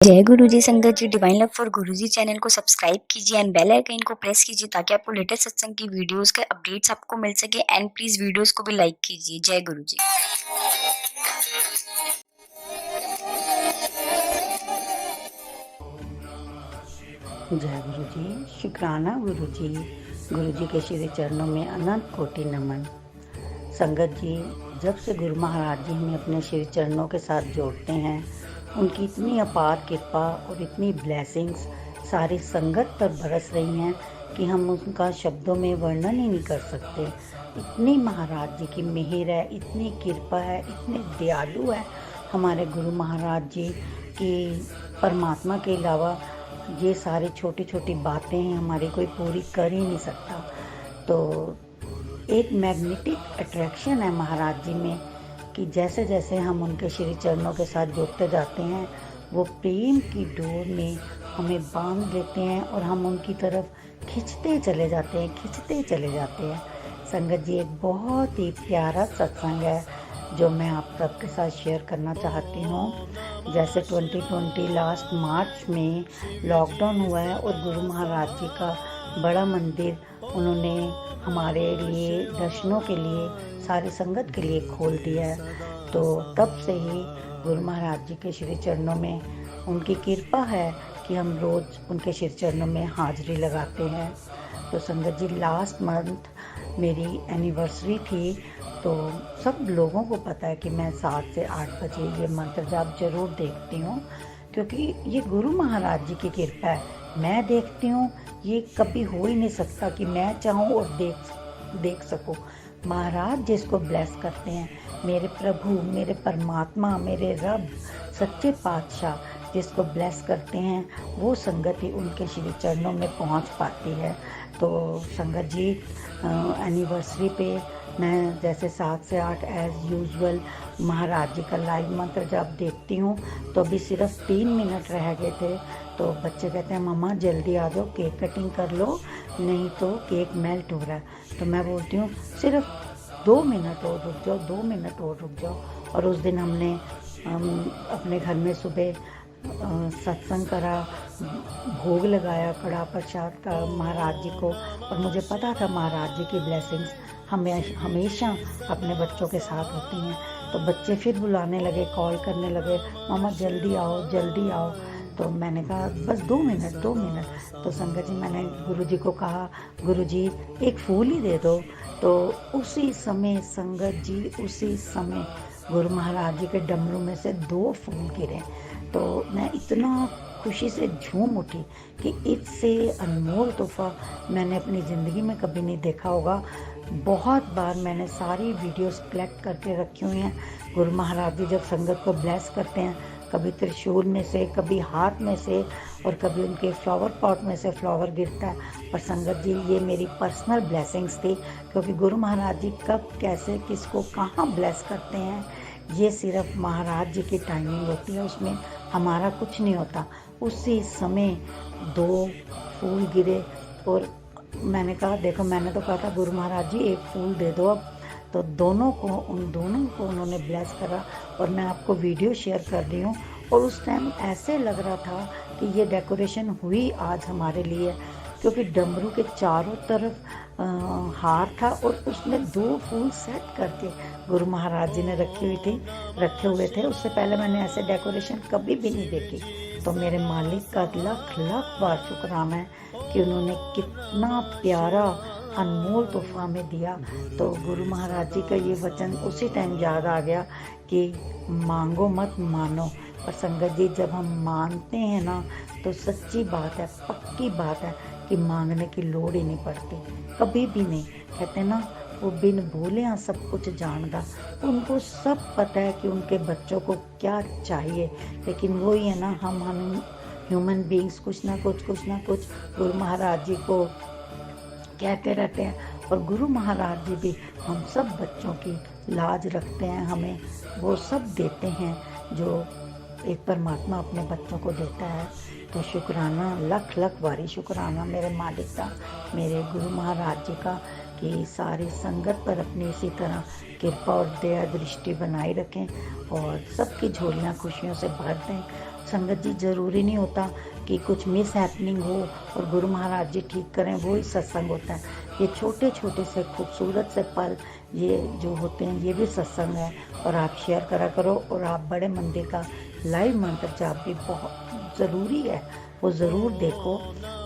जय गुरु जी। संगत जी, divine love for Guru ji channel को सब्सक्राइब कीजिए एंड बेल आइकन को प्रेस कीजिए ताकि आपको लेटेस्ट सत्संग की वीडियोस के अपडेट्स आपको मिल सके। एंड प्लीज वीडियोस को भी लाइक कीजिए। जय गुरु जी। जय गुरु जी। शुक्राना गुरु जी के श्री चरणों में अनंत कोटि नमन। संगत जी, जब से गुरु महाराज जी हमें अपने श्री चरणों के साथ जोड़ते हैं, उनकी इतनी अपार कृपा और इतनी ब्लेसिंग्स सारी संगत पर बरस रही हैं कि हम उनका शब्दों में वर्णन ही नहीं कर सकते। इतनी महाराज जी की मेहर है, इतनी कृपा है, इतने दयालु है हमारे गुरु महाराज जी की। परमात्मा के अलावा ये सारी छोटी छोटी बातें हैं हमारी कोई पूरी कर ही नहीं सकता। तो एक मैग्नेटिक अट्रैक्शन है महाराज जी में कि जैसे जैसे हम उनके श्री चरणों के साथ जुड़ते जाते हैं, वो प्रेम की डोर में हमें बांध लेते हैं और हम उनकी तरफ खींचते चले जाते हैं। संगत जी, एक बहुत ही प्यारा सत्संग है जो मैं आप सबके साथ शेयर करना चाहती हूँ। जैसे 2020 लास्ट मार्च में लॉकडाउन हुआ है और गुरु महाराज जी का बड़ा मंदिर उन्होंने हमारे लिए दर्शनों के लिए, सारी संगत के लिए खोल दिया है। तो तब से ही गुरु महाराज जी के श्री चरणों में उनकी कृपा है कि हम रोज़ उनके श्री चरणों में हाजिरी लगाते हैं। तो संगत जी, लास्ट मंथ मेरी एनिवर्सरी थी, तो सब लोगों को पता है कि मैं 7 से 8 बजे ये मंत्र जाप जरूर देखती हूँ, क्योंकि ये गुरु महाराज जी की कृपा है। मैं देखती हूँ, ये कभी हो ही नहीं सकता कि मैं चाहूँ और देख सकूँ। महाराज जिसको ब्लेस करते हैं, मेरे प्रभु, मेरे परमात्मा, मेरे रब, सच्चे पातशाह जिसको ब्लेस करते हैं, वो संगत ही उनके श्री चरणों में पहुंच पाती है। तो संगत जी, एनिवर्सरी पे मैं जैसे 7 से 8 एज़ यूजुअल महाराज जी का लाइव मंत्र जब देखती हूँ, तो अभी सिर्फ 3 मिनट रह गए थे। तो बच्चे कहते हैं मम्मा जल्दी आ जाओ, केक कटिंग कर लो, नहीं तो केक मेल्ट हो रहा है। तो मैं बोलती हूँ सिर्फ 2 मिनट और रुक जाओ, 2 मिनट और रुक जाओ। और उस दिन हमने अपने घर में सुबह सत्संग करा, भोग लगाया कड़ा प्रसाद का महाराज जी को। और मुझे पता था महाराज जी की ब्लेसिंग्स हमेशा अपने बच्चों के साथ होती हैं। तो बच्चे फिर बुलाने लगे, कॉल करने लगे, मामा जल्दी आओ जल्दी आओ। तो मैंने कहा बस 2 मिनट 2 मिनट। तो संगत जी, मैंने गुरु जी को कहा, गुरु जी एक फूल ही दे दो। तो उसी समय संगत जी, उसी समय गुरु महाराज जी के डमरू में से 2 फूल गिरे। तो मैं इतना खुशी से झूम उठी कि इससे अनमोल तोहफा मैंने अपनी ज़िंदगी में कभी नहीं देखा होगा। बहुत बार मैंने सारी वीडियोस कलेक्ट करके रखी हुई हैं। गुरु महाराज जी जब संगत को ब्लेस करते हैं, कभी त्रिशूल में से, कभी हाथ में से, और कभी उनके फ्लावर पॉट में से फ्लावर गिरता है। पर संगत जी, ये मेरी पर्सनल ब्लेसिंग्स थी, क्योंकि गुरु महाराज जी कब, कैसे, किसको, कहाँ ब्लेस करते हैं, ये सिर्फ महाराज जी की टाइमिंग होती है, उसमें हमारा कुछ नहीं होता। उसी समय 2 फूल गिरे और मैंने कहा देखो, मैंने तो कहा था गुरु महाराज जी एक फूल दे दो अब। तो उन दोनों को उन्होंने ब्लेस करा और मैं आपको वीडियो शेयर कर रही हूँ। और उस टाइम ऐसे लग रहा था कि ये डेकोरेशन हुई आज हमारे लिए, क्योंकि डमरू के चारों तरफ हार था और उसमें 2 फूल सेट करके गुरु महाराज जी ने रखे हुए थे। उससे पहले मैंने ऐसे डेकोरेशन कभी भी नहीं देखी। तो मेरे मालिक का लाख लाख बार शुक्राना है कि उन्होंने कितना प्यारा अनमोल तोहफा में दिया। तो गुरु महाराज जी का ये वचन उसी टाइम याद आ गया कि मांगो मत मानो। और संगत जी, जब हम मानते हैं ना, तो सच्ची बात है, पक्की बात है कि मांगने की लोड़ ही नहीं पड़ती, कभी भी नहीं। कहते ना, वो बिन बोले हाँ सब कुछ जानता। उनको सब पता है कि उनके बच्चों को क्या चाहिए। लेकिन वही है ना, हम ह्यूमन बीइंग्स कुछ ना कुछ गुरु महाराज जी को कहते रहते हैं। और गुरु महाराज जी भी हम सब बच्चों की लाज रखते हैं, हमें वो सब देते हैं जो एक परमात्मा अपने बच्चों को देता है। तो शुक्राना, लख लख बारी शुक्राना मेरे मालिक का, मेरे गुरु महाराज जी का, कि सारी संगत पर अपनी इसी तरह कृपा और दया दृष्टि बनाए रखें और सबकी झोलियाँ खुशियों से भर दें। संगत जी ज़रूरी नहीं होता कि कुछ मिस हैपनिंग हो और गुरु महाराज जी ठीक करें, वो ही सत्संग होता है। ये छोटे छोटे से खूबसूरत से पल ये जो होते हैं ये भी सत्संग है। और आप शेयर करा करो और आप बड़े मंदिर का लाइव मंत्र जाप भी बहुत ज़रूरी है, वो ज़रूर देखो,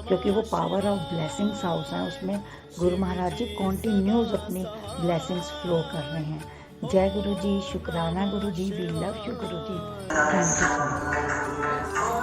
क्योंकि वो पावर ऑफ ब्लेसिंग्स हाउस है, उसमें गुरु महाराज जी कॉन्टिन्यूस अपनी ब्लेसिंग्स फ्लो कर रहे हैं। जय गुरु जी, शुक्राना गुरु जी, we love you Guru ji, thank you so much.